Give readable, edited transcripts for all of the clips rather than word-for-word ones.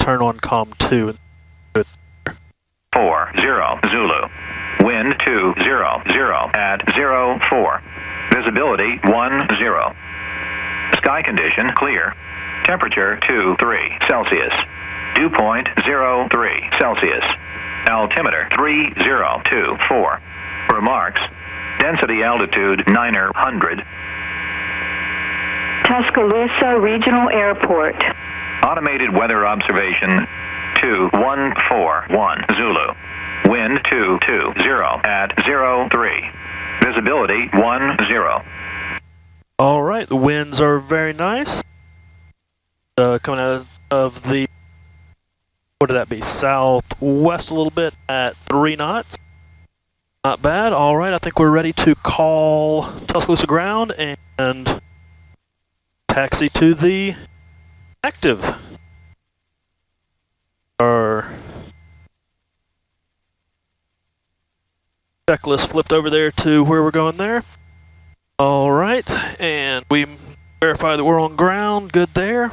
turn on COM 2. 40 Zulu. Wind 20 at 04. Visibility 10. Sky condition clear. Temperature 23 Celsius. Dew point 03 Celsius. Altimeter 3024. Remarks. Density altitude 900. Tuscaloosa Regional Airport. Automated weather observation 2141 Zulu. Wind 220 at 03. Visibility 10. All right, the winds are very nice. Coming out of the, what did that be, southwest a little bit at 3 knots. Not bad. All right, I think we're ready to call Tuscaloosa ground and taxi to the active. Our checklist flipped over there to where we're going there. All right, and we verify that we're on ground. Good there.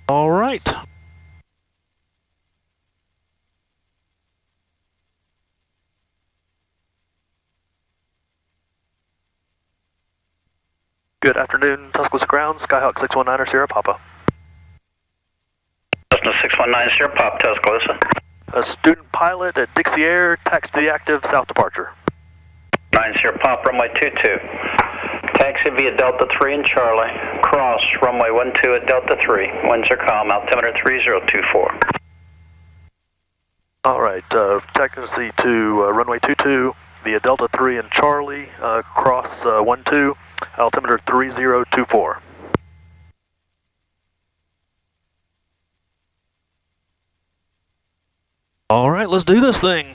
All right. Good afternoon, Tuscaloosa ground, Skyhawk 619er, Sierra Papa. Cessna 619 Sierra Papa, Tuscaloosa. A student pilot at Dixie Air, taxi to the active, south departure. 9 Sierra Papa, runway 22. Taxi via Delta 3 and Charlie. Cross runway 12 at Delta 3. Winds are calm, altimeter 3024. All right, taxi to runway 22 via Delta 3 and Charlie, cross 12, altimeter 3024. All right, let's do this thing.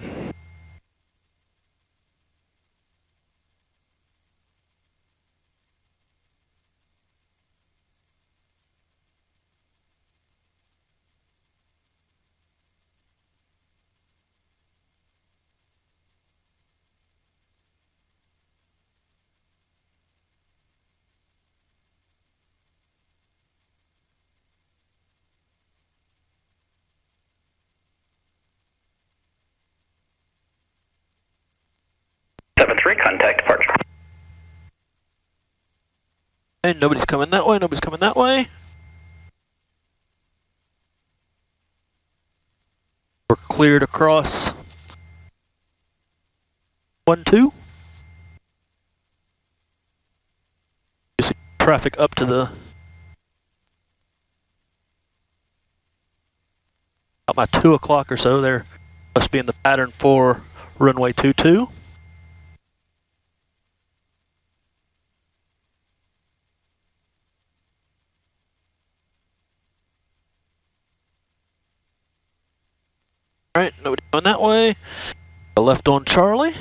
Contact departure. And nobody's coming that way, nobody's coming that way. We're cleared across 12. You see traffic up to the about my 2 o'clock or so there. Must be in the pattern for runway 22. Alright, nobody going that way. Left on Charlie.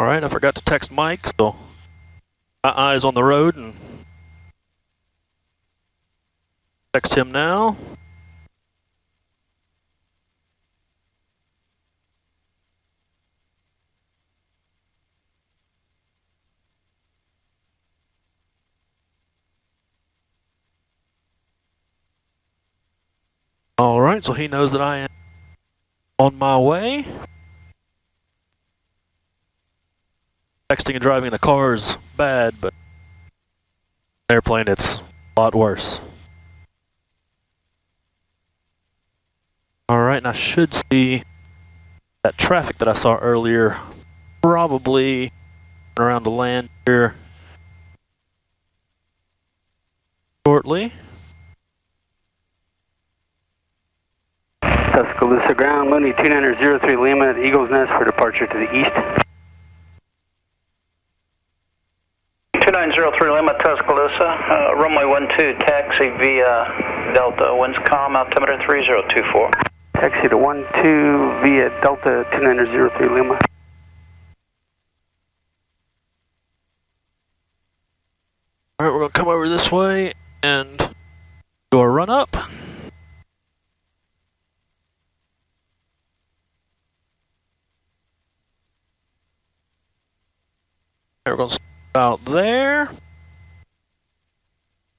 Alright, I forgot to text Mike, so my eyes on the road and text him now. Alright, so he knows that I am on my way. Texting and driving in the car is bad, but airplane it's a lot worse. Alright, and I should see that traffic that I saw earlier probably around to land here shortly. Tuscaloosa ground, Mooney 2903 Lima at Eagle's Nest for departure to the east. 2903 Lima, Tuscaloosa, runway 12, taxi via Delta, winds calm, altimeter 3024. Taxi to 12 via Delta 2903 Lima. Alright, we're going to come over this way and do a run up. We're going to stop out there.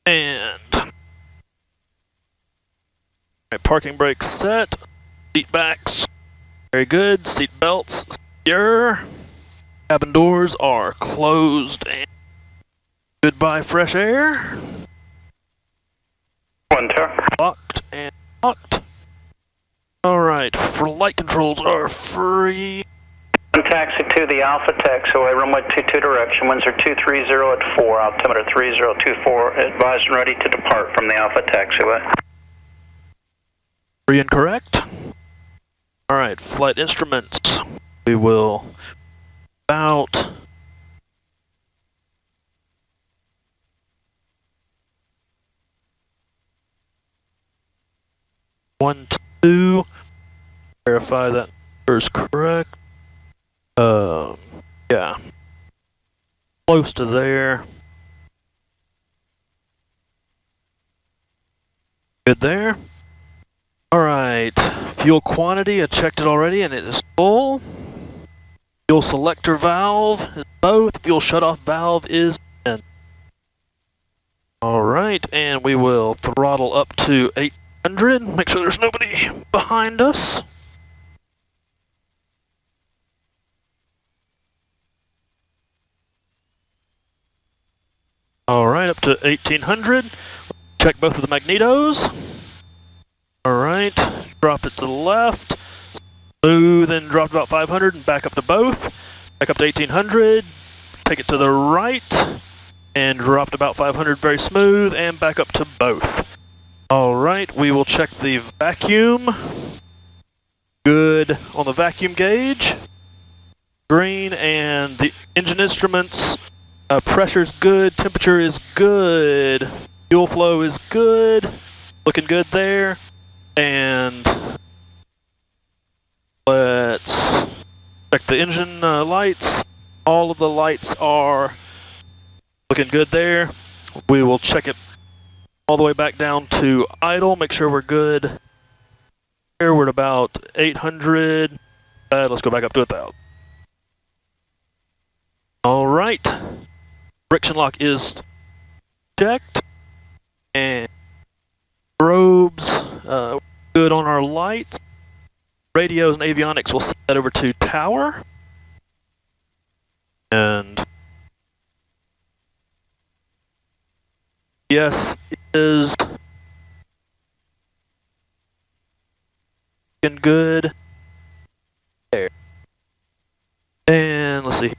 And parking brakes set. Seat backs. Very good. Seat belts secure. Cabin doors are closed. And goodbye, fresh air. Locked and locked. Alright, flight controls are free. Taxi to the Alpha taxiway, runway 22 direction, winds are 230 at 4, altimeter 3024, advised and ready to depart from the Alpha taxiway. Free and correct. Alright, flight instruments. We will about one, two. Verify that number is correct. Yeah. Close to there. Good there. Alright. Fuel quantity, I checked it already and it is full. Fuel selector valve is both. Fuel shutoff valve is in. Alright, and we will throttle up to 800. Make sure there's nobody behind us. Alright, up to 1800. Check both of the magnetos. Alright, drop it to the left. Smooth and drop about 500 and back up to both. Back up to 1800. Take it to the right. And dropped about 500 very smooth and back up to both. Alright, we will check the vacuum. Good on the vacuum gauge. Green, and the engine instruments. Pressure's good, temperature is good, fuel flow is good, looking good there, and let's check the engine lights. All of the lights are looking good there. We will check it all the way back down to idle, make sure we're good. Here we're at about 800, let's go back up to 1,000. All right. Friction lock is checked, and strobes good on our lights. Radios and avionics, we'll set that over to tower. And yes, is looking good there. And let's see.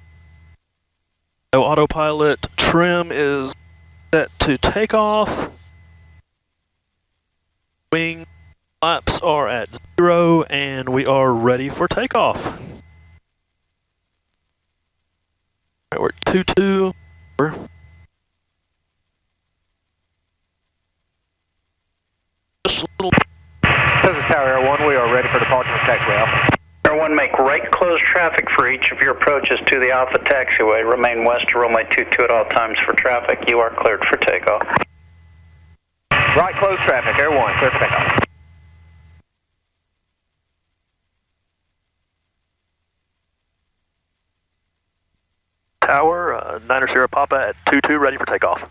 No autopilot. Trim is set to takeoff. Wing flaps are at 0, and we are ready for takeoff. All right, we're at 22. Just a little. This is Tower Air 1. We are ready for departure from taxiway Alpha. Air 1, make right close traffic for each of your approaches to the Alpha taxiway. Remain west to runway 22 at all times for traffic. You are cleared for takeoff. Right close traffic, Air 1, clear for takeoff. Tower, 90 Papa at 22, ready for takeoff.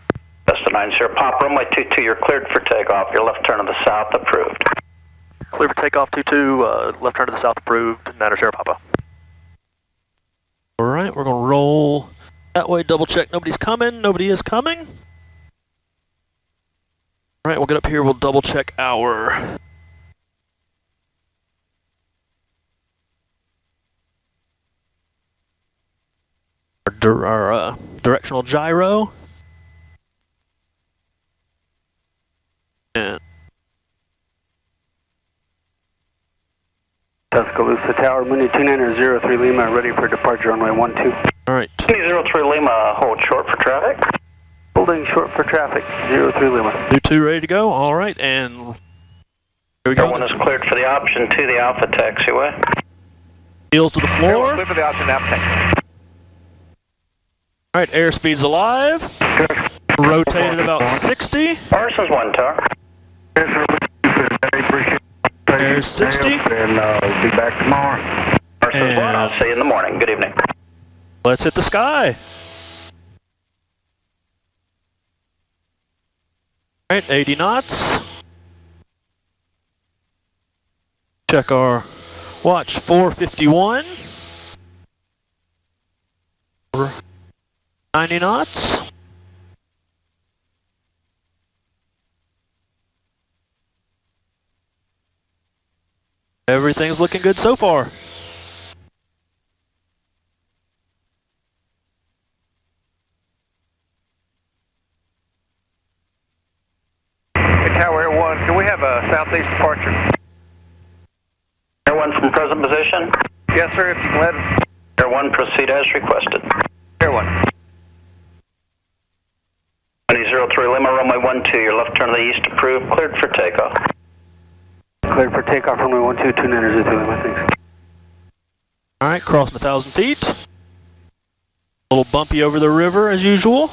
That's the 90 Papa, runway 22, you're cleared for takeoff. Your left turn to the south approved. Clear for takeoff, 22, left turn to the south approved, 90 Papa. Alright, we're going to roll that way, double check nobody's coming, nobody is coming. Alright, we'll get up here, we'll double check our directional gyro. And Tuscaloosa Tower, Mooney 2903 Lima, ready for departure runway 12. Alright. 03 Lima, hold short for traffic. Holding short for traffic, 03 Lima. 22 ready to go, alright, and here we go. Everyone is cleared for the option to the Alpha taxiway. Heels to the floor. Clear for the option now, taxi. Alright, airspeed's alive. Rotated about 60. Parsons 1 Tower. There's 60. And we'll be back tomorrow. Parsons 1, I'll see you in the morning. Good evening. Let's hit the sky. Alright, 80 knots. Check our watch, 451. 90 knots. Everything's looking good so far. Tower Air 1, can we have a southeast departure? Air 1 from present position. Yes, sir, if you can let us. Air 1, proceed as requested. Air 1. 2003 Lima, runway 12, your left turn to the east approved, cleared for takeoff. Cleared for takeoff, runway 12, 2903 Lima, thanks. Alright, crossing 1,000 feet. A little bumpy over the river as usual.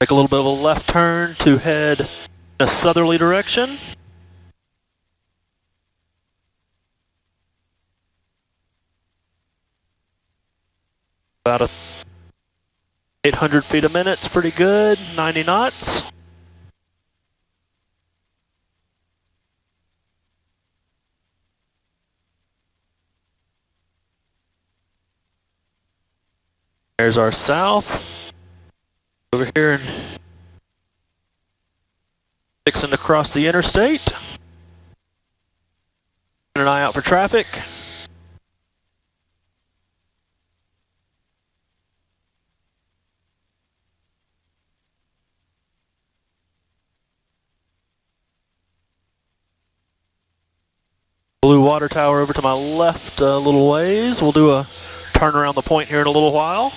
Take a little bit of a left turn to head in a southerly direction. About 800 feet a minute, it's pretty good, 90 knots. There's our south. Over here and fixing to cross the interstate. Keeping an eye out for traffic. Blue water tower over to my left a little ways. We'll do a turn around the point here in a little while.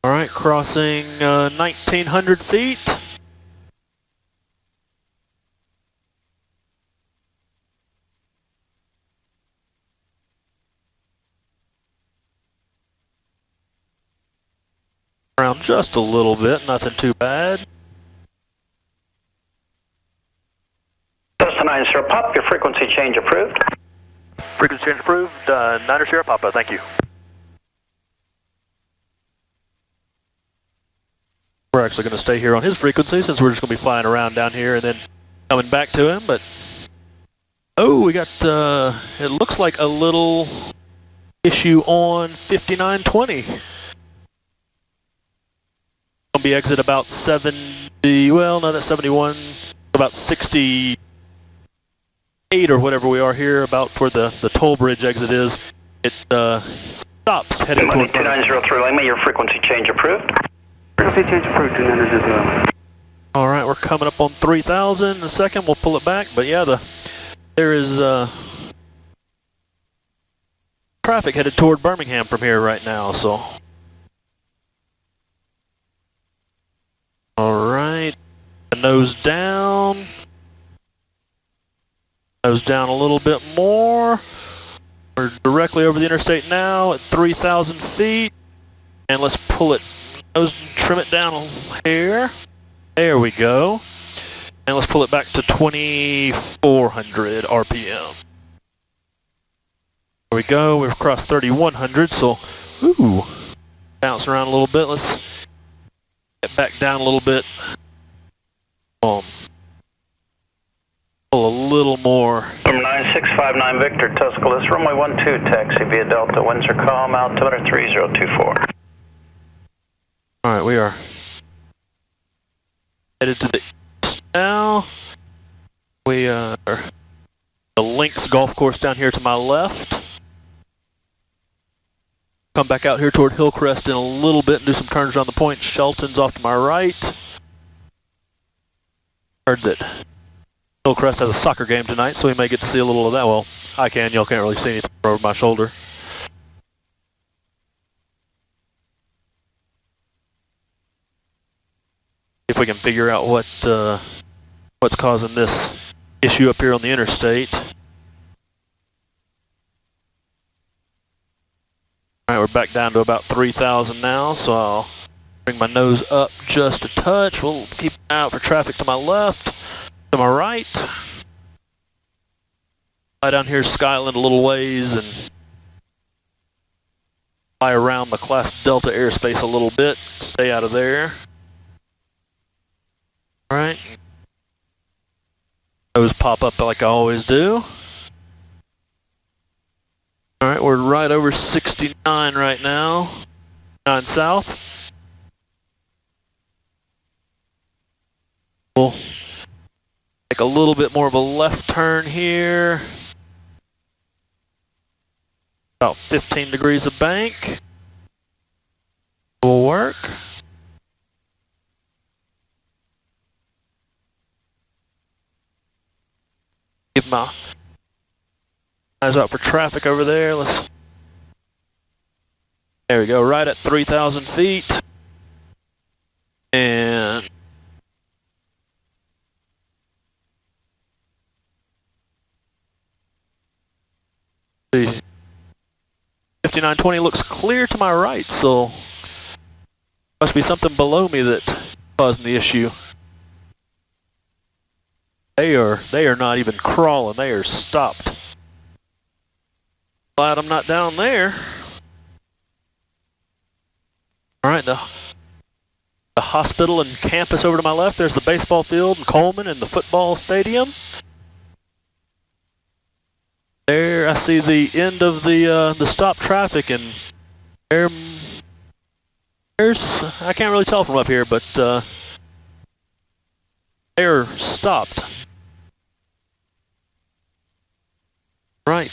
Alright, crossing 1,900 feet. Around just a little bit, nothing too bad. Cessna 9 Sierra Pop, your frequency change approved. Frequency change approved, 9 Sierra Papa, thank you. We're actually going to stay here on his frequency since we're just going to be flying around down here and then coming back to him, but oh, we got, it looks like a little issue on 5920. Going to be exit about 70, well, no, that's 71, about 68 or whatever we are here, about where the toll bridge exit is. It stops heading toward 2903 Lima, your frequency change approved. Frequency change approved, 2903 Lima. Alright, we're coming up on 3,000 in a second, we'll pull it back, but yeah, there is traffic headed toward Birmingham from here right now, so. Alright, nose down a little bit more. We're directly over the interstate now at 3,000 feet, and let's pull it, nose, trim it down a hair. There we go. And let's pull it back to 2,400 RPM. There we go, we've crossed 3,100, so, ooh, bounce around a little bit. Let's get back down a little bit. Pull a little more. From 9659 Victor, Tuscaloosa, runway 12, taxi via Delta, winds are calm, altimeter 3024. Alright, we are headed to the east now. We are the Lynx golf course down here to my left. Come back out here toward Hillcrest in a little bit and do some turns around the point. Shelton's off to my right. Heard that Hillcrest has a soccer game tonight, so we may get to see a little of that. Well, I can, y'all can't really see anything over my shoulder. If we can figure out what's causing this issue up here on the interstate. Alright, we're back down to about 3,000 now, so I'll bring my nose up just a touch. We'll keep an eye out for traffic to my left, to my right. Fly down here Skyland a little ways and fly around the Class Delta airspace a little bit. Stay out of there. All right. Those pop up like I always do. All right, we're right over 69 right now. 9 south. We'll take a little bit more of a left turn here. About 15 degrees of bank. Will work. Give my eyes out for traffic over there. There we go, right at 3,000 feet. And the 5920 looks clear to my right, so must be something below me that causing the issue. They are not even crawling, they are stopped. Glad I'm not down there. Alright, the hospital and campus over to my left, there's the baseball field and Coleman and the football stadium. There I see the end of the stop traffic, and there's, I can't really tell from up here, but they're stopped. Right.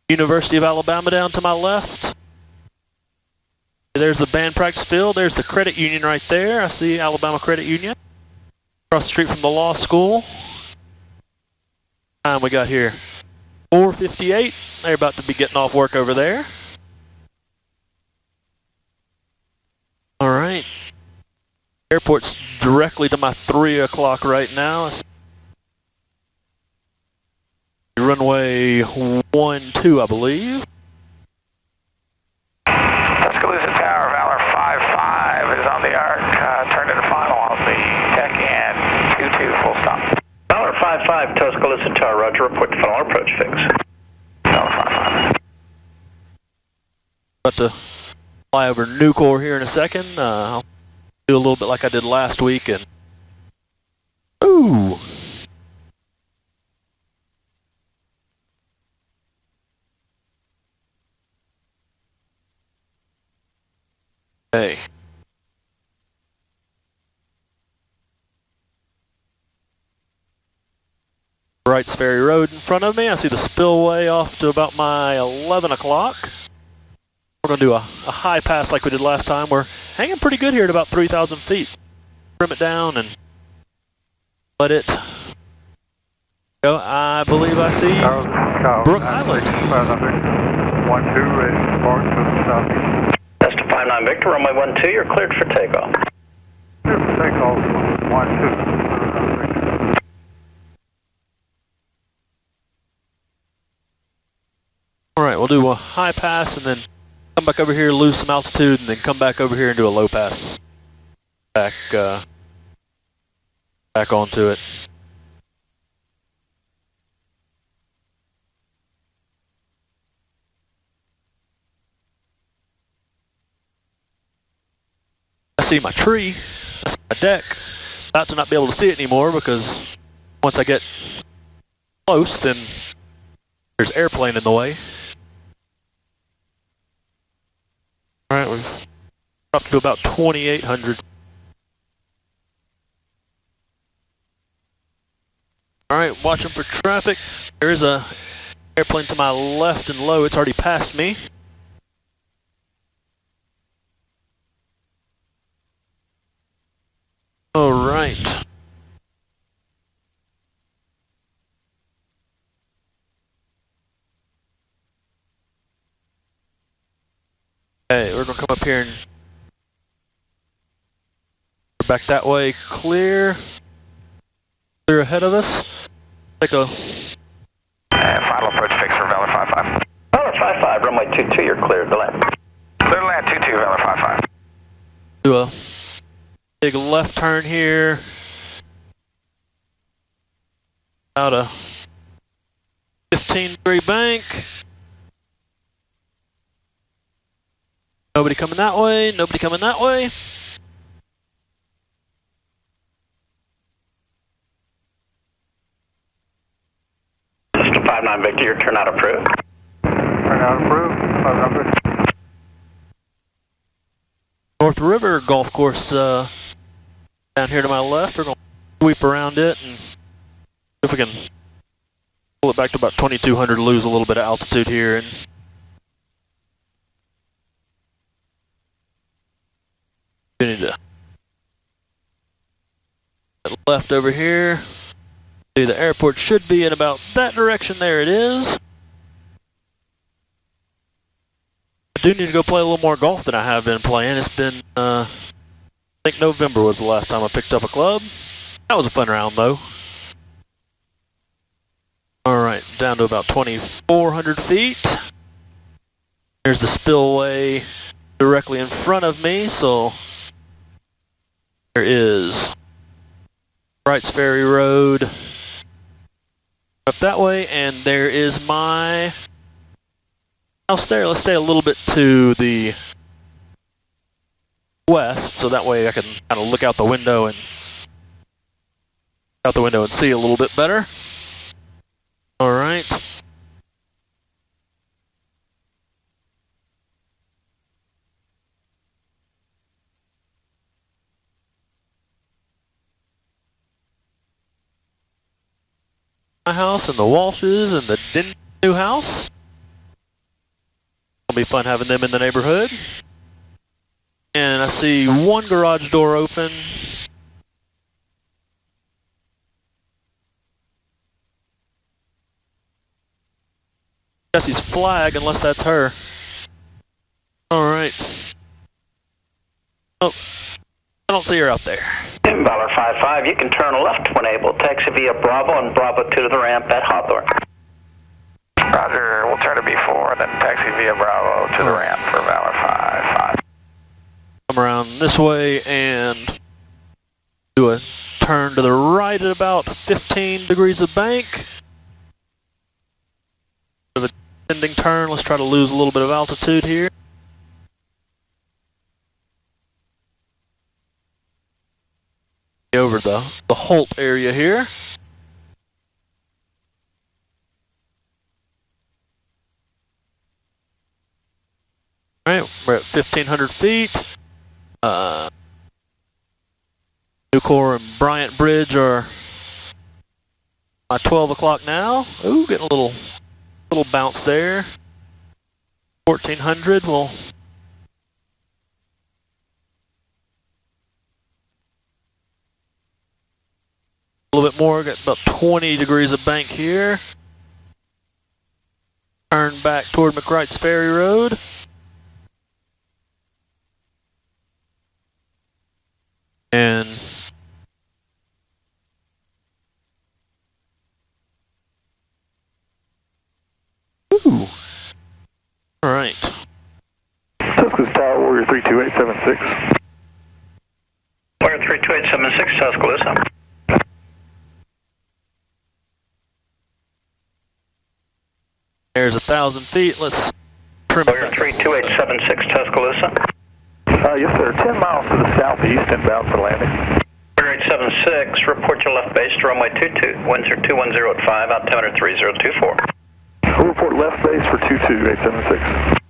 University of Alabama down to my left. There's the band practice field. There's the credit union right there. I see Alabama Credit Union. Across the street from the law school. Time we got here, 4:58. They're about to be getting off work over there. All right. Airport's directly to my 3 o'clock right now. Runway 12, I believe. Tuscaloosa Tower, Valor 55 is on the arc. Turn to the final on the deck and 22 full stop. Valor 55, Tuscaloosa Tower, roger, report to final approach fix. Valor 55. About to fly over Nucor here in a second. I'll do a little bit like I did last week and ooh. Hey. Wrights Ferry Road in front of me. I see the spillway off to about my 11 o'clock. We're going to do a high pass like we did last time. We're hanging pretty good here at about 3,000 feet. Trim it down and let it go. I believe I see Brook Island. 12, ready to depart to the southeast. That's to 59 Victor, runway 12, you're cleared for takeoff. Cleared for takeoff, 12. Alright, we'll do a high pass and then come back over here, lose some altitude, and then come back over here and do a low pass. Back onto it. I see my tree, I see my deck. About to not be able to see it anymore because once I get close, then there's airplane in the way. Alright, we've dropped to about 2,800. Alright, watching for traffic. There is a airplane to my left and low. It's already passed me. Alright. Okay, we're gonna come up here and back that way. Clear ahead of us. Take a Final approach fix for Valor 55. Valor 55, runway 22, you're cleared to land. Clear to land 22, Valor 55. do a big left turn here. About a 15-degree bank. Nobody coming that way, nobody coming that way. Mr. 59 Victor, your turnout approved. Turnout approved. 500. NorthRiver golf course down here to my left. We're going to sweep around it and see if we can pull it back to about 2200, lose a little bit of altitude here. And need to left over here. See, the airport should be in about that direction. There it is. I do need to go play a little more golf than I have been playing. It's been, I think November was the last time I picked up a club. That was a fun round though. Alright, down to about 2,400 feet. There's the spillway directly in front of me, so there is Wright's Ferry Road up that way, and there is my house there. Let's stay a little bit to the west, so that way I can kind of look out the window and see a little bit better. All right. My house and the Walshes and the new house. It'll be fun having them in the neighborhood. And I see one garage door open. Jesse's flag, unless that's her. All right. Oh, I don't see her out there. Valor 55, you can turn left when able. Taxi via Bravo and Bravo 2 to the ramp at Hawthorne. Roger, we'll turn to B4, then taxi via Bravo to the ramp for Valor 55. Come around this way and do a turn to the right at about 15 degrees of bank. The descending turn, let's try to lose a little bit of altitude here. Over the Holt area here. All right, we're at 1,500 feet. Newcore and Bryant Bridge are at 12 o'clock now. Ooh, getting a little bounce there. 1,400 will. A little bit more, got about 20 degrees of bank here. Turn back toward McWright's Ferry Road. And ooh. All right. Tuscaloosa Tower, Warrior 32876. Warrior 32876, Tuscaloosa. There's 1,000 feet. Let's trim it. Warrior 32876, Tuscaloosa. Yes, sir. 10 miles to the southeast, inbound for landing. Warrior 876, report your left base to runway 22. Winds are 210 at 5, altimeter 3024. We'll report left base for 22876.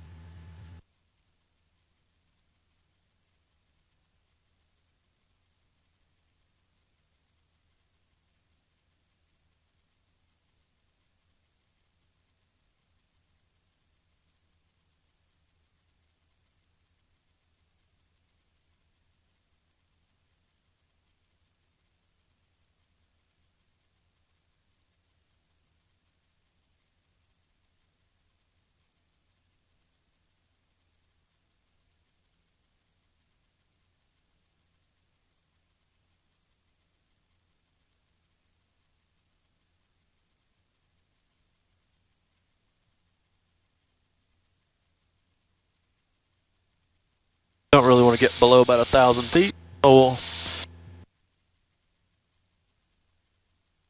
Don't really want to get below about 1,000 feet. So we'll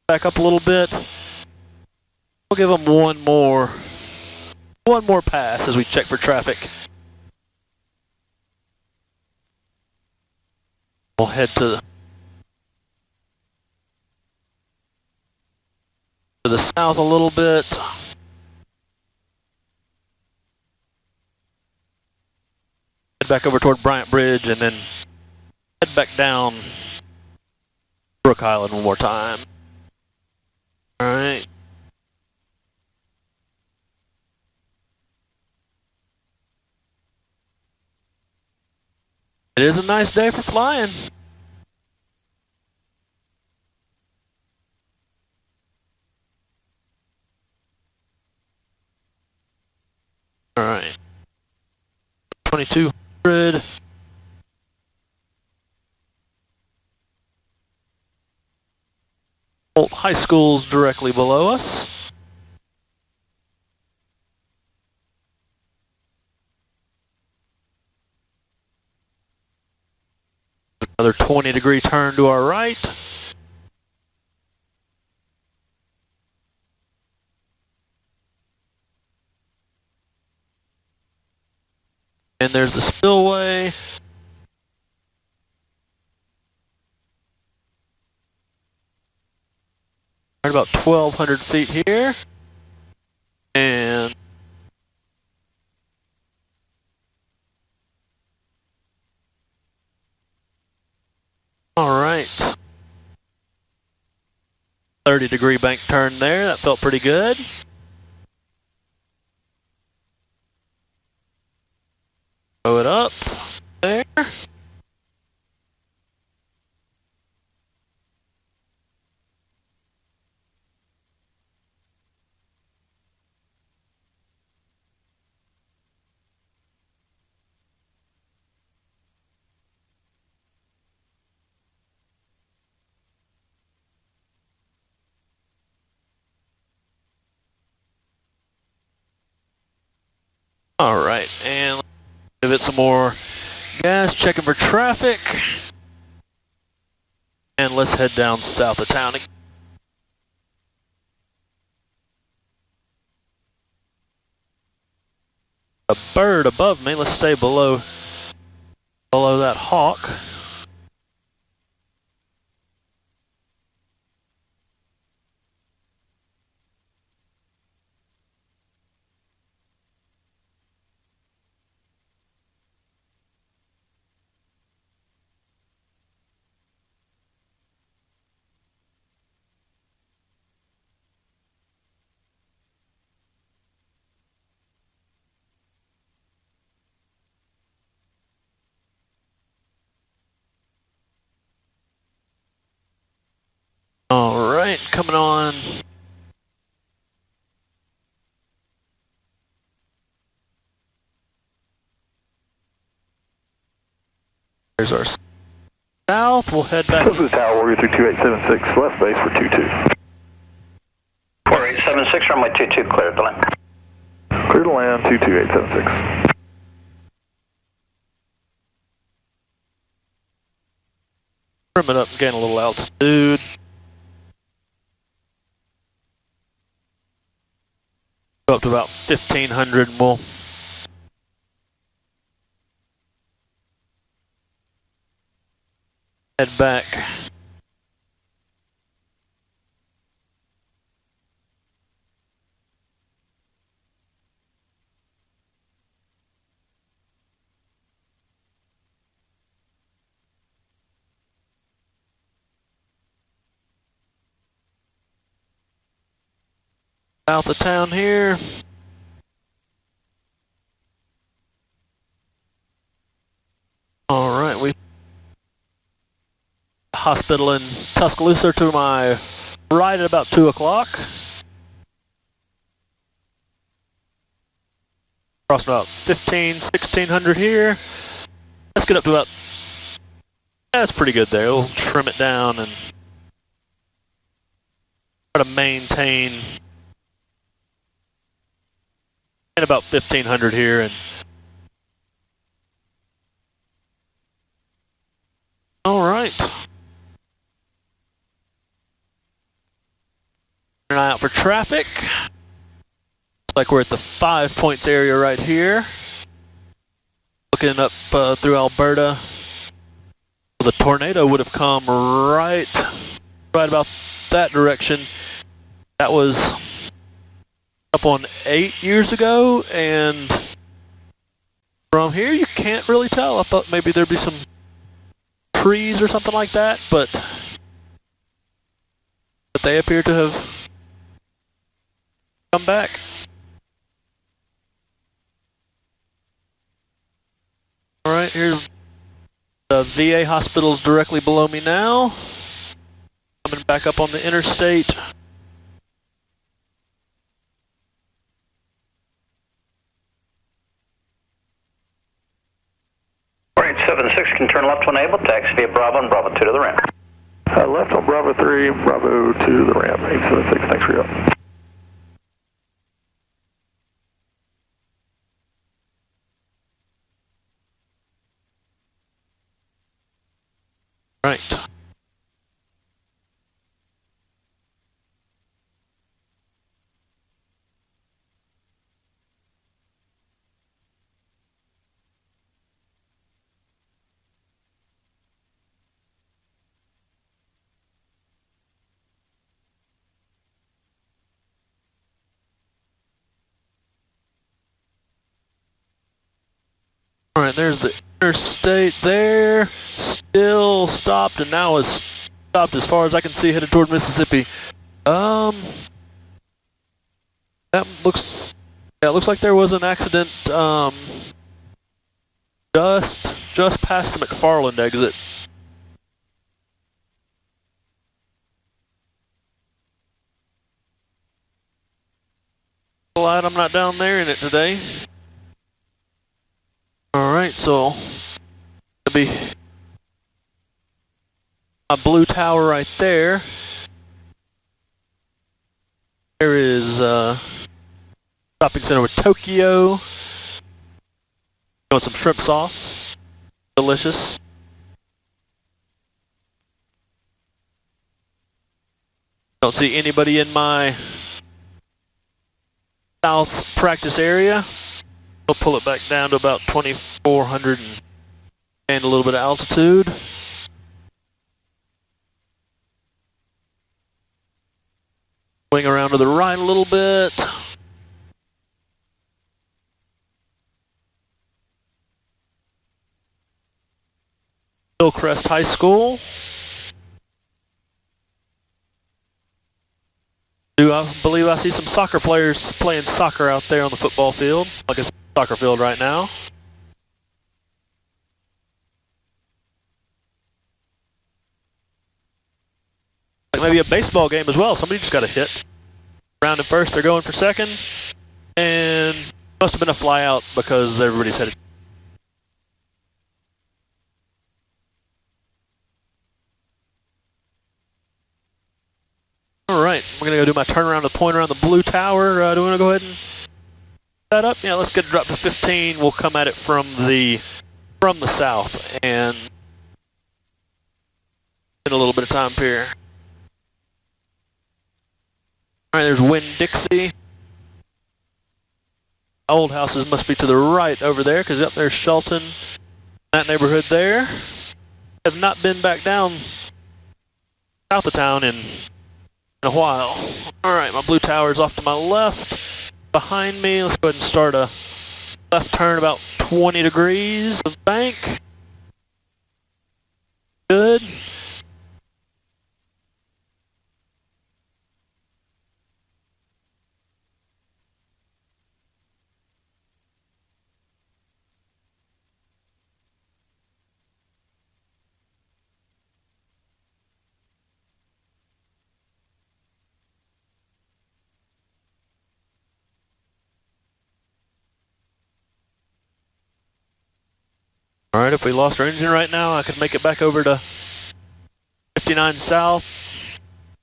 back up a little bit. We'll give them one more pass as we check for traffic. We'll head to the south a little bit. Head back over toward Bryant Bridge and then head back down Brook Island one more time. Alright. It is a nice day for flying. Alright. 2200. High School's directly below us. Another 20-degree turn to our right. And there's the spillway. Right about 1,200 feet here. And all right. 30-degree bank turn there. That felt pretty good. Throw it up there. All right, and give it some more gas, checking for traffic. And let's head down south of town again. A bird above me. Let's stay below that hawk. All right, coming on. There's our south. We'll head back. This is Tower Warrior through 2876, left base for 22. 4876, runway 22, clear to land. Clear to land, 22876. Trim it up and gain a little altitude. Go up to about 1,500 and we'll head back. South of town here. All right, we hospital in Tuscaloosa to my right at about 2 o'clock. Cross about 1,600 here. Let's get up to about, that's pretty good there. We'll trim it down and try to maintain at about 1,500 here. And all right. An eye out for traffic. Looks like we're at the 5 points area right here. Looking up through Alberta. The tornado would have come right about that direction. That was up on 8 years ago, and from here you can't really tell. I thought maybe there'd be some trees or something like that, but they appear to have come back. All right, here's the VA hospital's directly below me now. Coming back up on the interstate. Right, 76 can turn left when able. Taxi via Bravo and Bravo 2 to the ramp. Left on Bravo 3, Bravo 2 to the ramp, 876, thanks for your help. Right. All right, there's the interstate there, still stopped, and now is stopped as far as I can see, headed toward Mississippi. That looks, yeah, it looks like there was an accident just past the McFarland exit. Glad I'm not down there in it today. Alright, so it'll be a blue tower right there. There is shopping center with Tokyo. Doing some shrimp sauce. Delicious. Don't see anybody in my south practice area. We'll pull it back down to about 2,400 and a little bit of altitude. Swing around to the right a little bit. Hillcrest High School. I believe I see some soccer players playing soccer out there on the football field. Like a soccer field right now. Like maybe a baseball game as well. Somebody just got a hit. Round at first, they're going for second. And must have been a fly out because everybody's headed. Alright, we're going to go do my turnaround to point around the blue tower. Do we want to go ahead and set up? Yeah, let's get it dropped to 15. We'll come at it from the south and in a little bit of time here. Alright, there's Winn-Dixie. Old houses must be to the right over there because up there's Shelton. That neighborhood there. Have not been back down south of town in a while. Alright, my blue tower is off to my left. Behind me, let's go ahead and start a left turn about 20 degrees of bank. Good. Alright, if we lost our engine right now, I could make it back over to 59 south.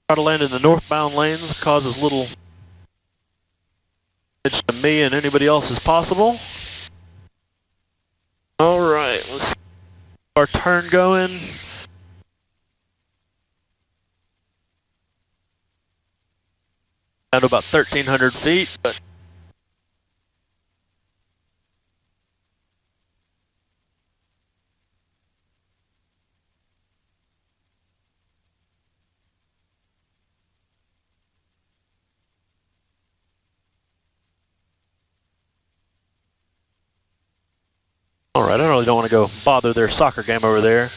Try to land in the northbound lanes, cause as little damage to me and anybody else as possible. Alright, let's get our turn going. Down to about 1,300 feet, but Alright, I really don't want to go bother their soccer game over there.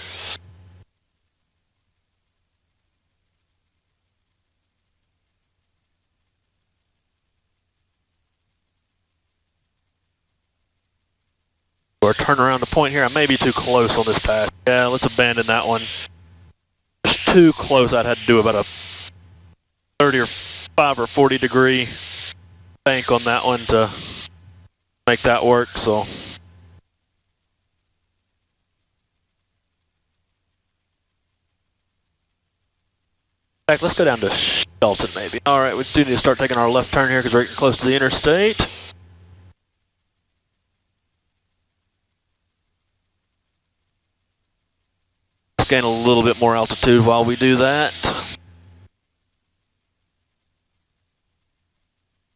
Or turn around the point here. I may be too close on this pass. Yeah, let's abandon that one. It's too close. I'd had to do about a 35 or 40 degree bank on that one to make that work, so. In fact, let's go down to Shelton maybe. All right, we do need to start taking our left turn here because we're getting close to the interstate. Let's gain a little bit more altitude while we do that.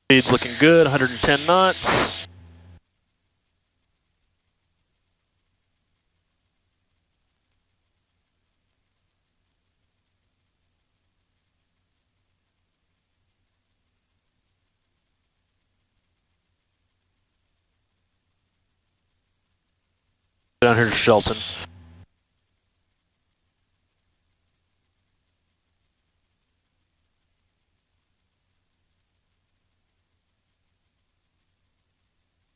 Speed's looking good, 110 knots. Down here to Shelton.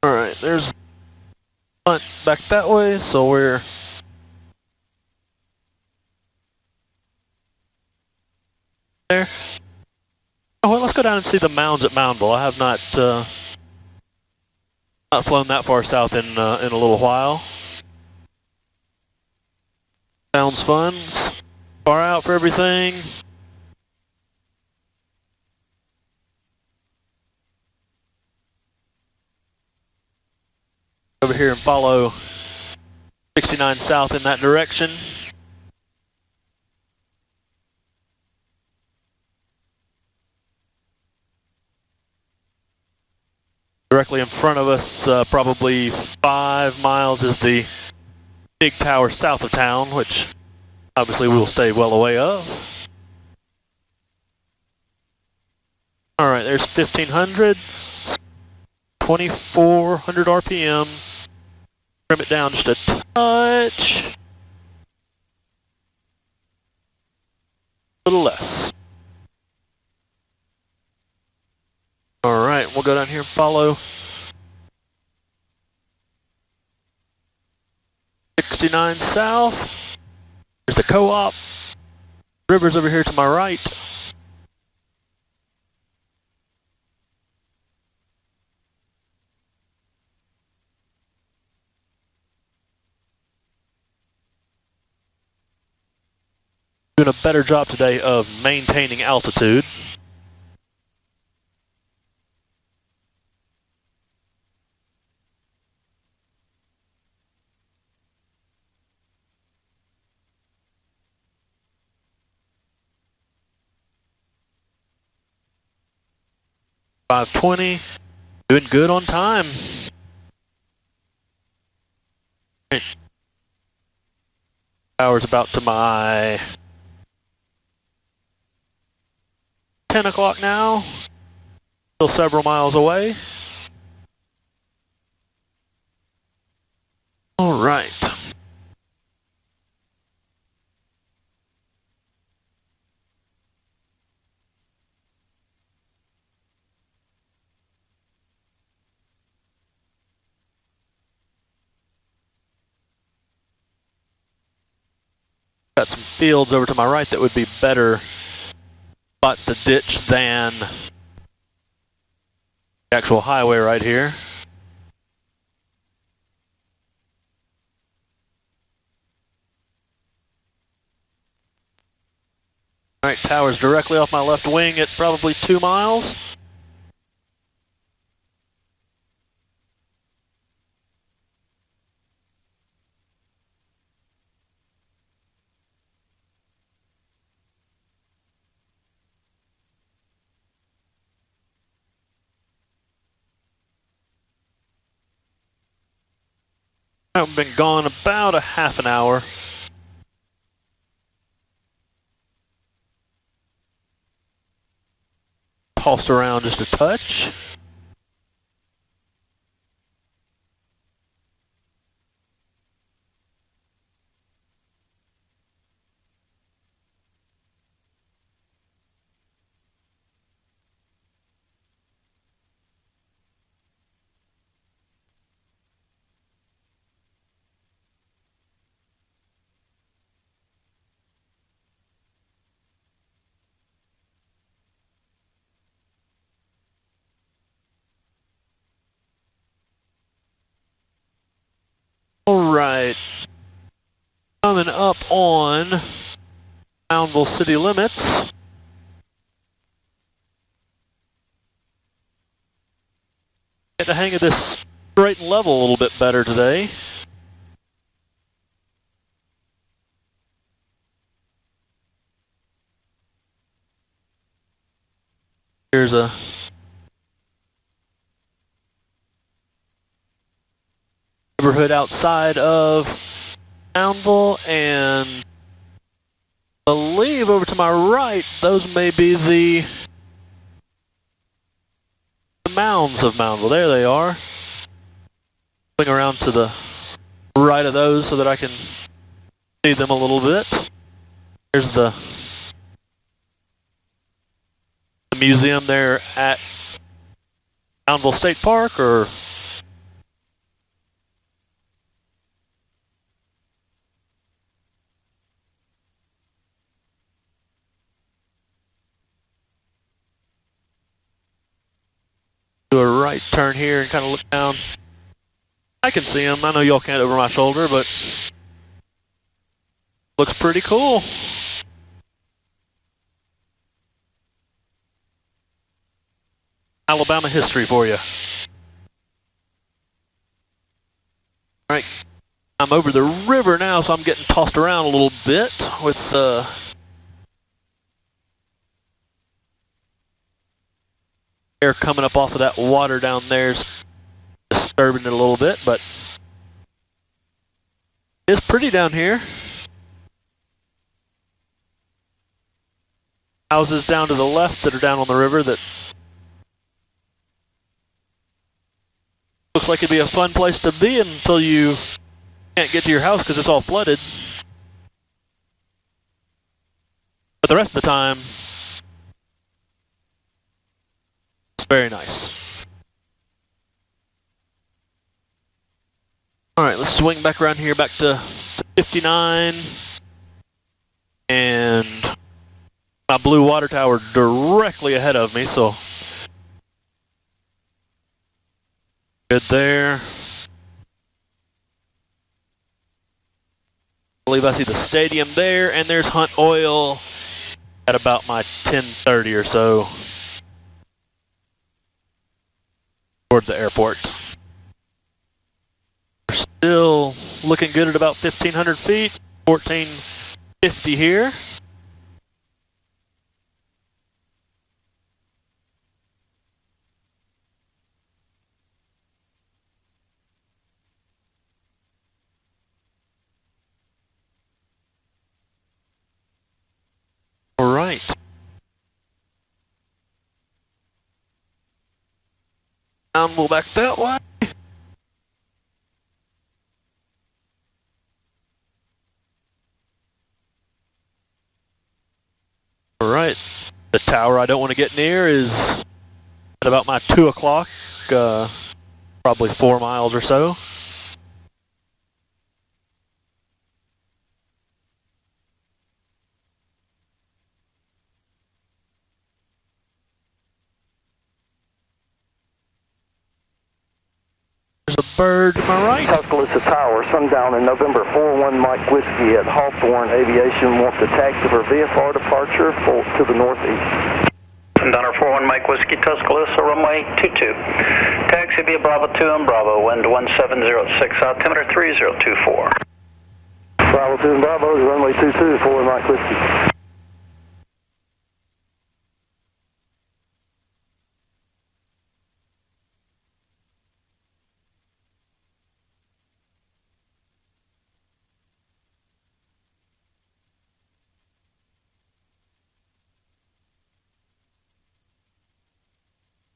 All right, there's front back that way, so we're there. Oh, well, let's go down and see the mounds at Moundville. I have not flown that far south in a little while. Sounds fun. Far out for everything. Over here and follow 69 south in that direction. Directly in front of us, probably 5 miles, is the big tower south of town, which obviously we will stay well away of. All right, there's 1500, 2400 RPM. Trim it down just a touch. A little less. All right, we'll go down here and follow 69 south. There's the co-op. River's over here to my right. Doing a better job today of maintaining altitude. .520, doing good on time. Hour's about to my 10 o'clock now. Still several miles away. All right. Got some fields over to my right that would be better spots to ditch than the actual highway right here. All right, tower's directly off my left wing at probably 2 miles. I've been gone about a half an hour. Tossed around just a touch. Alright. Coming up on Moundville city limits. Get the hang of this straight and level a little bit better today. Here's a neighborhood outside of Moundville, and I believe over to my right, those may be the mounds of Moundville. There they are. Swing around to the right of those so that I can see them a little bit. Here's the museum there at Moundville State Park, or do a right turn here and kind of look down. I can see them. I know y'all can't over my shoulder, but looks pretty cool. Alabama history for you. Alright, I'm over the river now, so I'm getting tossed around a little bit with the air coming up off of that water down there's disturbing it a little bit, but it's pretty down here. Houses down to the left that are down on the river that looks like it'd be a fun place to be until you can't get to your house because it's all flooded. But the rest of the time, it's very nice. Alright, let's swing back around here, back to 59. And my blue water tower directly ahead of me, so good there. I believe I see the stadium there, and there's Hunt Oil at about my 10:30 or so toward the airport. We're still looking good at about 1,500 feet, 1450 here. All right. And we'll back that way. All right. The tower I don't want to get near is at about my 2 o'clock, probably 4 miles or so. There's a bird to my right. Tuscaloosa Tower, sundown in November 41 Mike Whiskey at Hawthorne Aviation wants to taxi for VFR departure to the northeast. Sundowner 41 Mike Whiskey, Tuscaloosa, runway 22. Taxi via Bravo 2 and Bravo, wind 1706, altimeter 3024. Bravo 2 and Bravo is runway 22 for Mike Whiskey.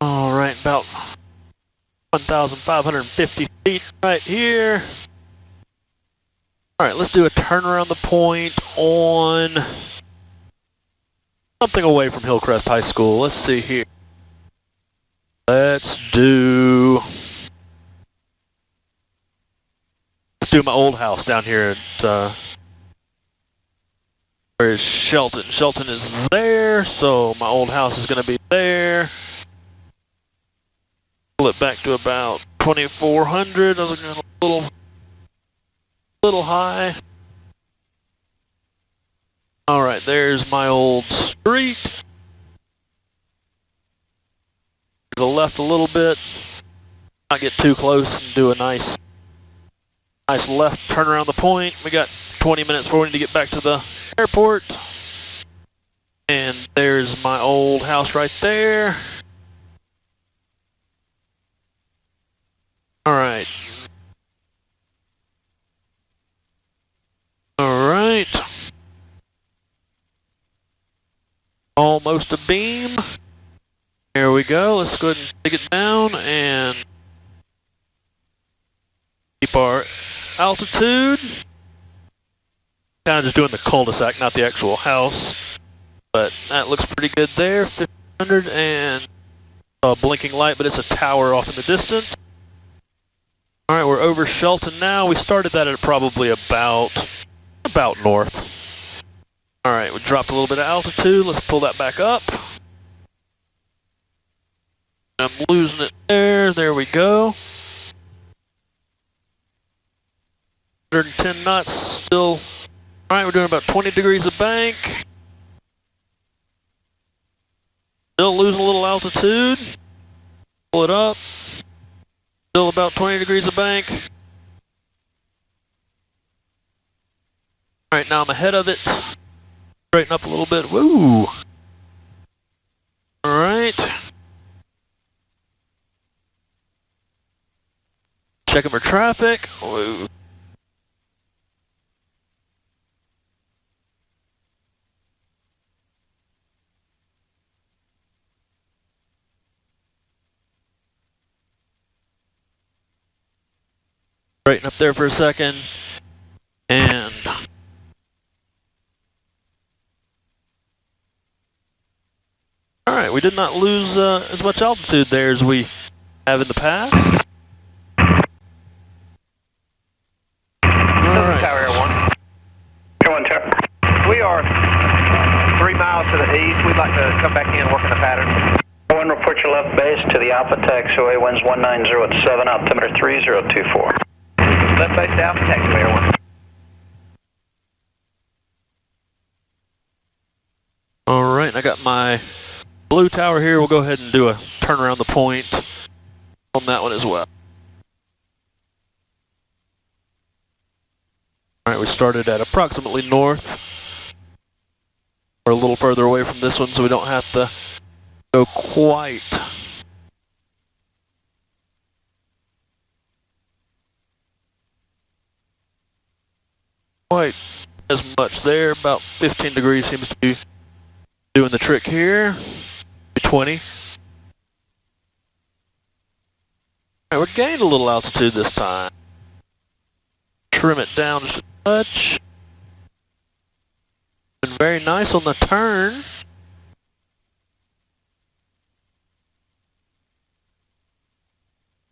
All right, about 1,550 feet right here. All right, let's do a turn around the point on something away from Hillcrest High School. Let's see here. Let's do my old house down here at where is Shelton? Shelton is there, so my old house is going to be there. Pull it back to about 2,400. I was looking at a little little high. All right, there's my old street. To the left a little bit. Not get too close and do a nice left turn around the point. We got 20 minutes before we need to get back to the airport. And there's my old house right there. All right. All right. Almost a beam. Here we go. Let's go ahead and take it down and keep our altitude. Kind of just doing the cul-de-sac, not the actual house. But that looks pretty good there. 1500 and a blinking light, but it's a tower off in the distance. All right, we're over Shelton now. We started that at probably about north. All right, we dropped a little bit of altitude. Let's pull that back up. I'm losing it there. There we go. 110 knots still. All right, we're doing about 20 degrees of bank. Still losing a little altitude. Pull it up. Still about 20 degrees of bank. All right, now I'm ahead of it. Straighten up a little bit. Woo! All right. Checking for traffic. Woo. Straighten up there for a second. And all right, we did not lose as much altitude there as we have in the past. Tower Air 1. Air 1 Tower. We are 3 miles to the east. We'd like to come back in and work in the pattern. Air 1, report your left base to the Alpha taxiway, winds 190 at 7, altimeter 3024. Left base to Alpha taxiway, Air 1. All right, I got my blue tower here. We'll go ahead and do a turn around the point on that one as well. All right, we started at approximately north. We're a little further away from this one, so we don't have to go quite as much there. About 15 degrees seems to be doing the trick here. 20. All right, we gained a little altitude this time. Trim it down just a touch. Been very nice on the turn.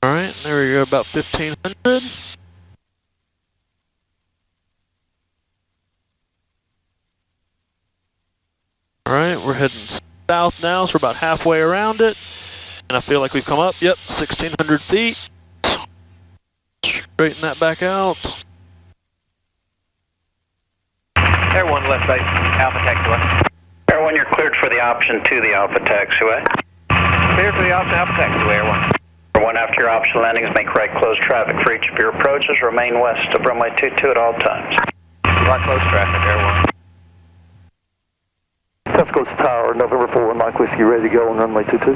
All right, there we go, about 1500. All right, we're heading south now, so we're about halfway around it. And I feel like we've come up, yep, 1,600 feet. Straighten that back out. Air 1, left base, Alpha taxiway. Air 1, you're cleared for the option to the Alpha taxiway. Clear for the option Alpha taxiway, Air 1. Air 1, after your option landings, make right close traffic for each of your approaches. Remain west of runway 22 at all times. Right close traffic, Air 1. Tuscaloosa Tower, November 41 Mike Whiskey, ready to go on runway 22.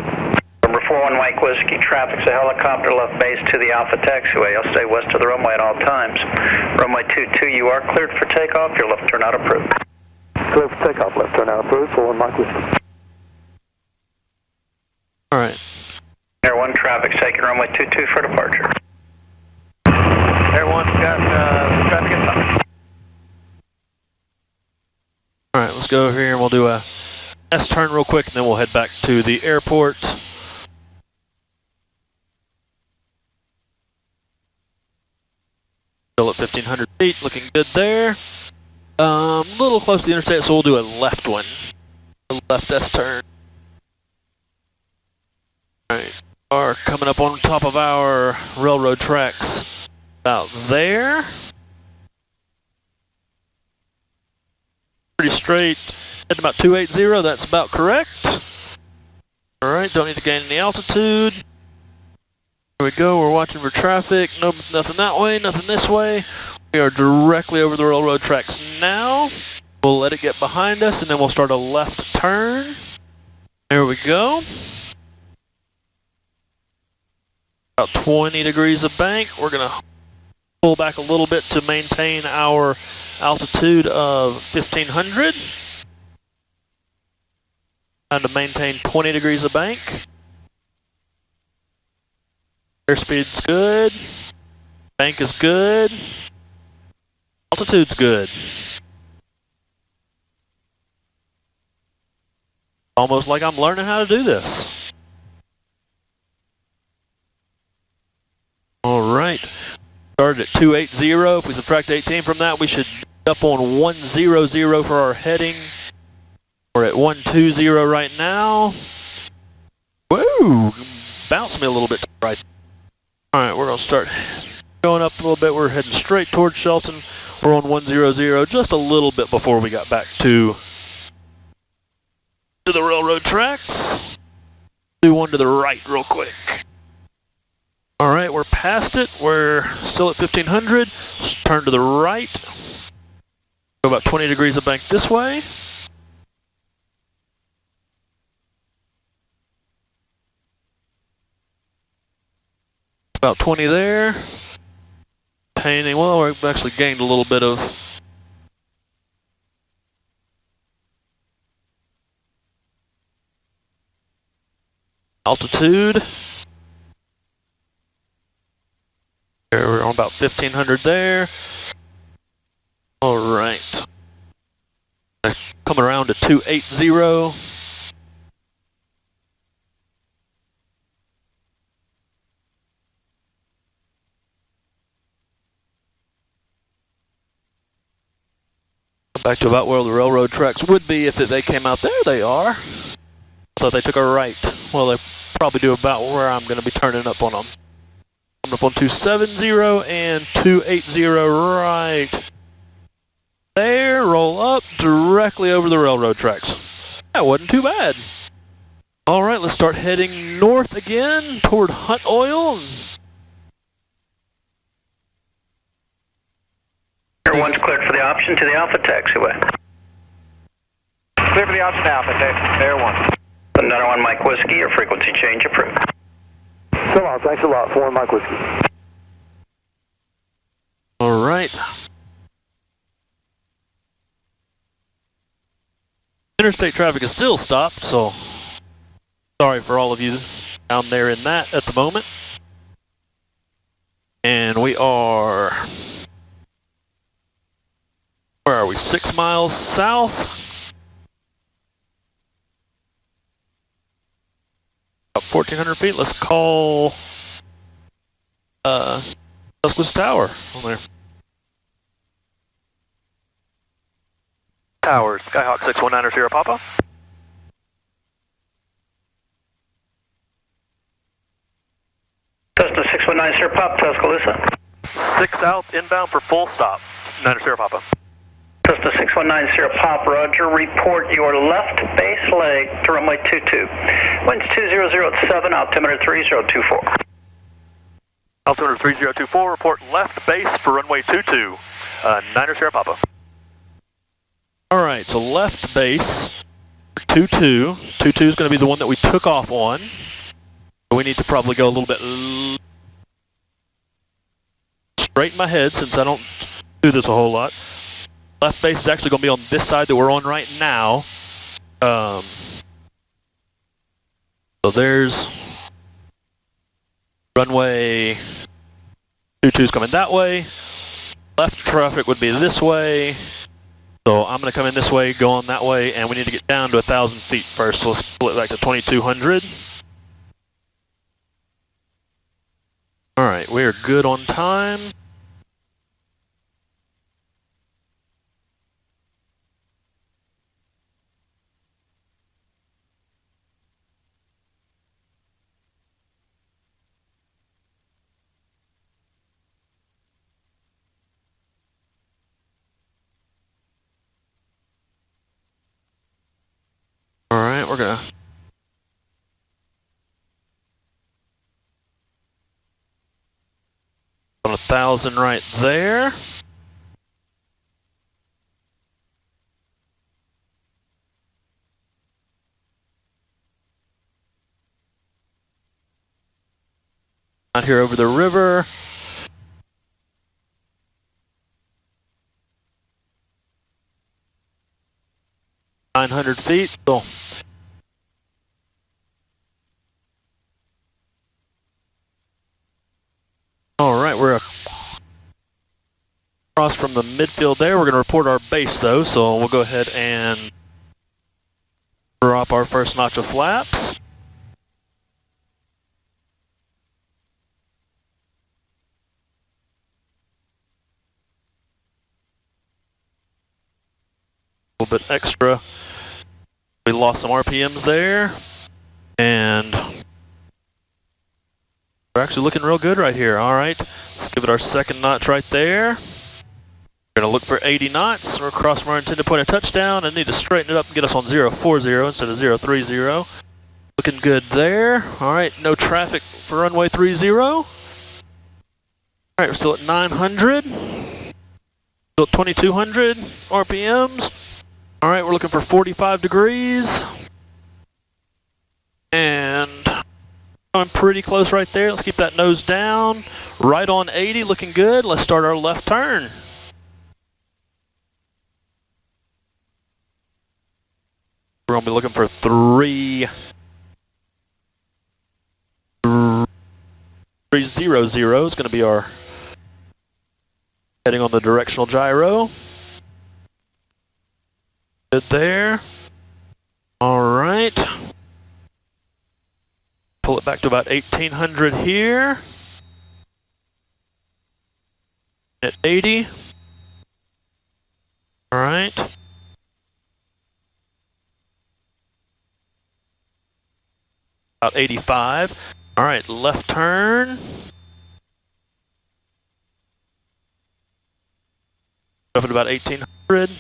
Number 41 Mike Whiskey, traffic's a helicopter left base to the Alpha taxiway. I'll stay west of the runway at all times. Runway 22, you are cleared for takeoff. Your left turn out approved. Clear for takeoff, left turn out approved, 41 Mike Whiskey. All right. Air 1, traffic's taking runway 22 for departure. Air 1's got traffic inside. All right, let's go over here and we'll do a S-turn real quick and then we'll head back to the airport. Still at 1,500 feet, looking good there. A little close to the interstate, so we'll do a left one. A left S-turn. All right, are coming up on top of our railroad tracks about there. pretty straight. Heading about 280, that's about correct. Alright, don't need to gain any altitude. Here we go, we're watching for traffic. No, nothing that way, nothing this way. We are directly over the railroad tracks now. We'll let it get behind us and then we'll start a left turn. There we go. About 20 degrees of bank. We're going to pull back a little bit to maintain our altitude of 1500. Trying to maintain 20 degrees of bank. Airspeed's good. Bank is good. Altitude's good. Almost like I'm learning how to do this. Alright. Started at 280. If we subtract 18 from that, we should be up on 100 for our heading. We're at 120 right now. Woo! Bounced me a little bit to the right. Alright, we're going to start going up a little bit. We're heading straight towards Shelton. We're on 100 just a little bit before we got back to the railroad tracks. Do one to the right real quick. Alright, we're past it. We're still at 1500. Let's turn to the right. Go about 20 degrees of bank this way. About 20 there. Painting, well, we've actually gained a little bit of altitude. There, we're on about 1500 there. All right. Coming around to 280. Back to about where the railroad tracks would be if they came out. There they are. So they took a right. Well, they probably do about where I'm going to be turning up on them. Coming up on 270 and 280 right there. Roll up directly over the railroad tracks. That wasn't too bad. All right, let's start heading north again toward Hunt Oil. One's cleared for the option to the Alpha taxiway. Clear for the option Alpha, Air 1. Another one, Mike Whiskey, your frequency change approved. So long, thanks a lot. 4 Mike Whiskey. All right. Interstate traffic is still stopped, so sorry for all of you down there in that at the moment. And we are... where are we? 6 miles south. About 1,400 feet. Let's call Tuscaloosa Tower on there. Tower, Skyhawk 619 Sierra Papa. Cessna 619 Sierra Papa, Tuscaloosa. 6 south, inbound for full stop. 9 Sierra Papa. Cessna 619 Sierra Pop, Roger. Report your left base leg to runway 22. Winds 200 at 7, altimeter 3024. Altimeter 3024, report left base for runway 22. 9 Sierra Papa. Alright, so left base, 22. 22 is going to be the one that we took off on. So we need to probably go a little bit straight in my head since I don't do this a whole lot. Left base is actually going to be on this side that we're on right now. So there's runway 22 is coming that way. Left traffic would be this way. So I'm going to come in this way, go on that way, and we need to get down to 1,000 feet first. So let's split back to 2,200. All right, we are good on time. we're gonna on 1,000 right there. Out here over the river. $900 feet. So all right, we're across from the midfield there. We're going to report our base though, so we'll go ahead and drop our first notch of flaps. A little bit extra. We lost some RPMs there, and we're actually looking real good right here. All right, let's give it our second notch right there. We're going to look for 80 knots. We're across from our intended point of touchdown and need to straighten it up and get us on 040 instead of 030. Looking good there. All right, no traffic for runway 30. All right, we're still at 900. Still at 2,200 RPMs. All right, we're looking for 45 degrees. And I'm pretty close right there. Let's keep that nose down. Right on 80, looking good. Let's start our left turn. We're gonna be looking for 300. Is gonna be our heading on the directional gyro. Good there. All right. Pull it back to about 1,800 here. At 80. All right. About 85. All right, left turn. Up at about 1,800.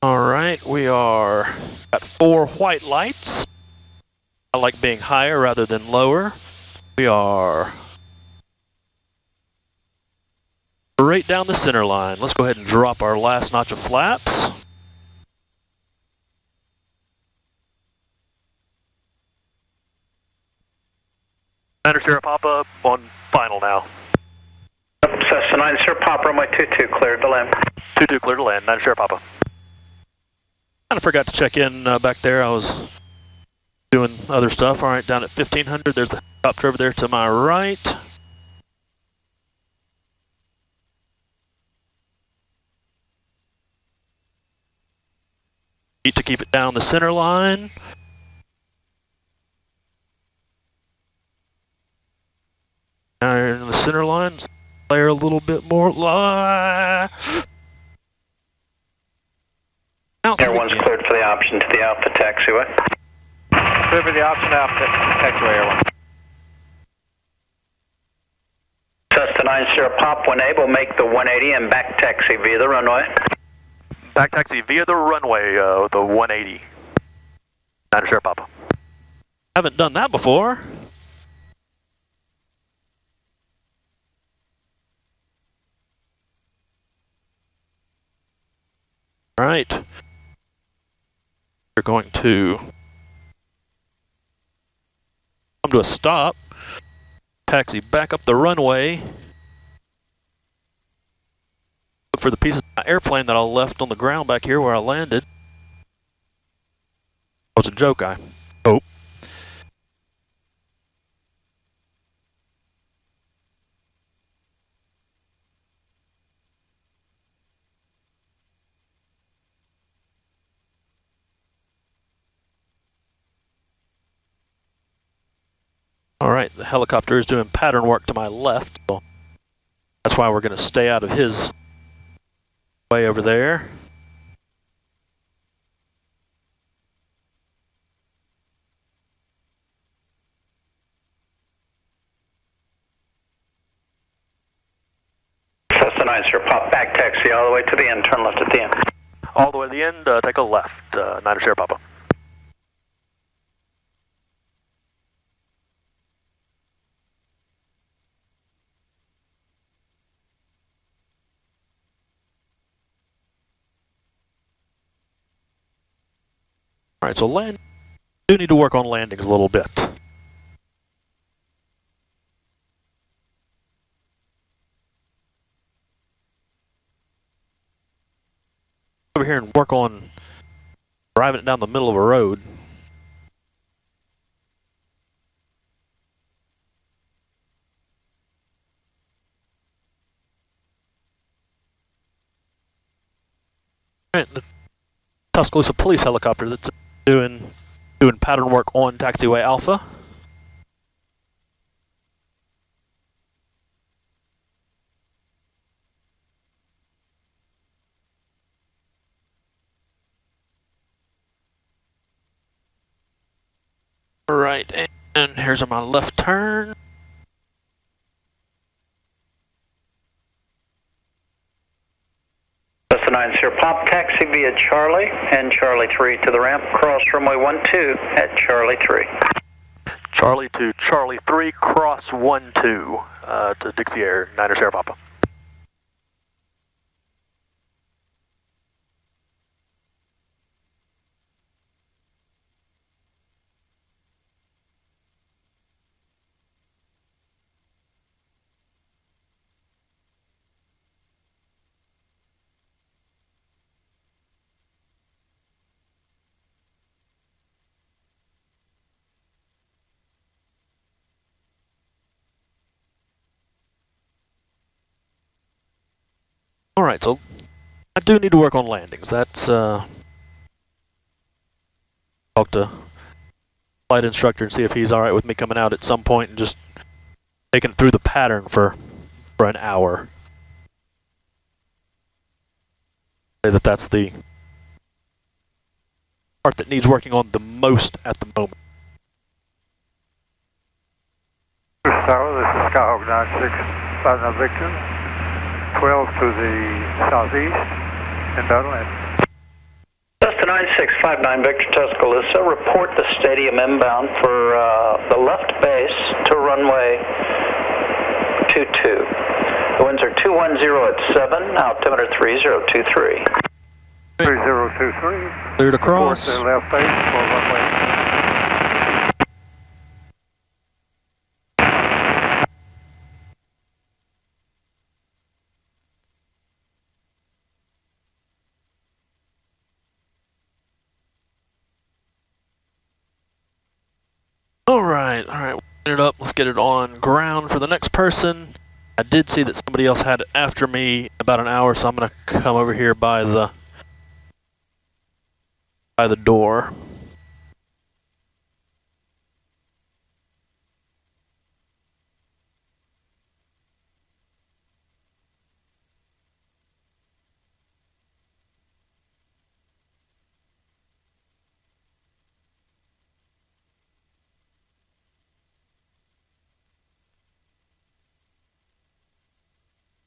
All right, we are at 4 white lights. I like being higher rather than lower. We are right down the center line. Let's go ahead and drop our last notch of flaps. Commander Sierra Papa on final now. Cessna 9 Sierra Papa, runway 22, cleared to land. 22 clear to land, 9 Sierra Papa. Kind of forgot to check in back there. I was doing other stuff. All right, down at 1,500. There's the helicopter over there to my right. Need to keep it down the center line. Now you're in the center line. Flare a little bit more. Everyone's cleared for the option to the Alpha taxiway. Clear for the option Alpha taxiway, everyone. Cessna 9 Sierra Pop, when able, make the 180 and back taxi via the runway. Back taxi via the runway, the 180. 9 Sierra Papa. Haven't done that before. All right. We're going to come to a stop. Taxi back up the runway. Look for the pieces of my airplane that I left on the ground back here where I landed. Oh, it's a joke, I hope. All right, the helicopter is doing pattern work to my left, so that's why we're going to stay out of his way over there. Cessna 9 Sierra Pop, back taxi all the way to the end, turn left at the end. All the way to the end, take a left, 9 Sierra Papa. Alright, so land. Do need to work on landings a little bit. Over here and work on driving it down the middle of a road. Alright, the Tuscaloosa police helicopter that's doing pattern work on taxiway Alpha. Right, and here's my left turn. Cessna 90 Pop, taxi via Charlie and Charlie 3 to the ramp, cross runway 12 at Charlie 3. Charlie to Charlie 3, cross 12 to Dixie Air, 9 Sierra Papa. Alright, so I do need to work on landings. That's talk to flight instructor and see if he's alright with me coming out at some point and just taking it through the pattern for an hour. Say that that's the part that needs working on the most at the moment. Tower, this is Skyhawk 96, South Victor. 12 to the southeast, inbound land. Cessna 9659 Victor Tuscaloosa, report the stadium inbound for the left base to runway 22. The winds are 210 at 7, altimeter 3023. 3023. Clear to cross. Report the left base for runway. Alright, we'll get it up. Let's get it on ground for the next person. I did see that somebody else had it after me about an hour, so I'm going to come over here by the door.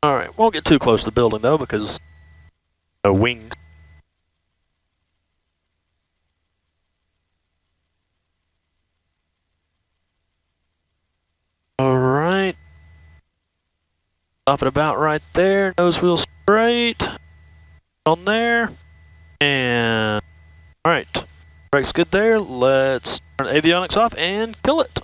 Alright, won't get too close to the building though because no wings. Alright. Stop it about right there. Nose wheel straight. On there. And alright. Brakes good there. Let's turn the avionics off and kill it.